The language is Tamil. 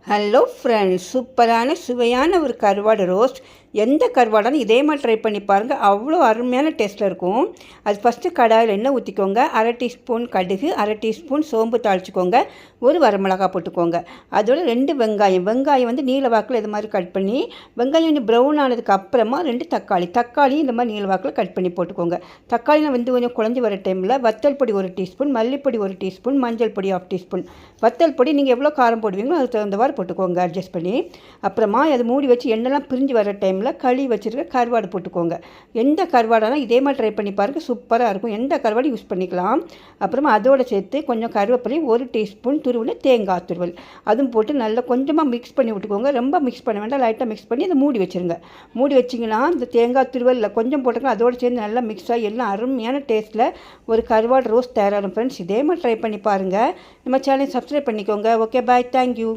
ஹலோ ஃப்ரெண்ட்ஸ், சூப்பரான சுவையான ஒரு கருவாடு ரோஸ்ட். எந்த கருவாடாலும் இதே மாதிரி ட்ரை பண்ணி பாருங்கள். அவ்வளோ அருமையான டேஸ்ட்டில் இருக்கும். அது ஃபஸ்ட்டு கடாயில் எண்ணெய் ஊற்றிக்கோங்க. அரை டீஸ்பூன் கடுகு, அரை டீஸ்பூன் சோம்பு தாளிச்சிக்கோங்க. ஒரு வரமிளகா போட்டுக்கோங்க. அதோட 2 வெங்காயம் வந்து நீல வாக்கில் இது மாதிரி கட் பண்ணி, வெங்காயம் கொஞ்சம் ப்ரௌன் ஆனதுக்கு அப்புறமா 2 தக்காளி இந்த மாதிரி நீல வாக்கில் கட் பண்ணி போட்டுக்கோங்க. தக்காளி வந்து கொஞ்சம் குழஞ்சி வர டைமில் வத்தல் பொடி 1 டீஸ்பூன், மல்லிப்பொடி 1 டீஸ்பூன், மஞ்சள் பொடி 1/2 டீஸ்பூன். வத்தல் பொடி நீங்கள் எவ்வளோ காரம் போடுவீங்களோ அதுக்கு தகுந்த போட்டுக்கோங்க, அட்ஜஸ்ட் பண்ணி. அப்புறமா அது மூடி வச்சு எண்ணெய்லாம் பிரிஞ்சு வர டைமில் களி வச்சுருக்க கருவாடு போட்டுக்கோங்க. எந்த கருவாடாலும் இதே மாதிரி ட்ரை பண்ணி பாருங்கள், சூப்பராக இருக்கும். எந்த கருவாடும் யூஸ் பண்ணிக்கலாம். அப்புறமா அதோடு சேர்த்து கொஞ்சம் கருவேப்பிலை, 1 டீஸ்பூன் துருவல் தேங்காய் துருவல், அதுவும் போட்டு நல்லா கொஞ்சமாக மிக்ஸ் பண்ணி விட்டுக்கோங்க. ரொம்ப மிக்ஸ் பண்ண வேண்டாம், லைட்டாக மிக்ஸ் பண்ணி அதை மூடி வச்சுருங்க. மூடி வச்சிங்கன்னா இந்த தேங்காய் துருவல் கொஞ்சம் போட்டுக்கலாம், அதோடு சேர்ந்து நல்லா மிக்ஸ் ஆகி எல்லாம் அருமையான டேஸ்ட்டில் ஒரு கருவாடு ரோஸ்ட் தயாராகும். ஃப்ரெண்ட்ஸ், இதே மாதிரி ட்ரை பண்ணி பாருங்கள். நம்ம சேனலை சப்ஸ்கிரைப் பண்ணிக்கோங்க. ஓகே, பாய், தேங்க்யூ.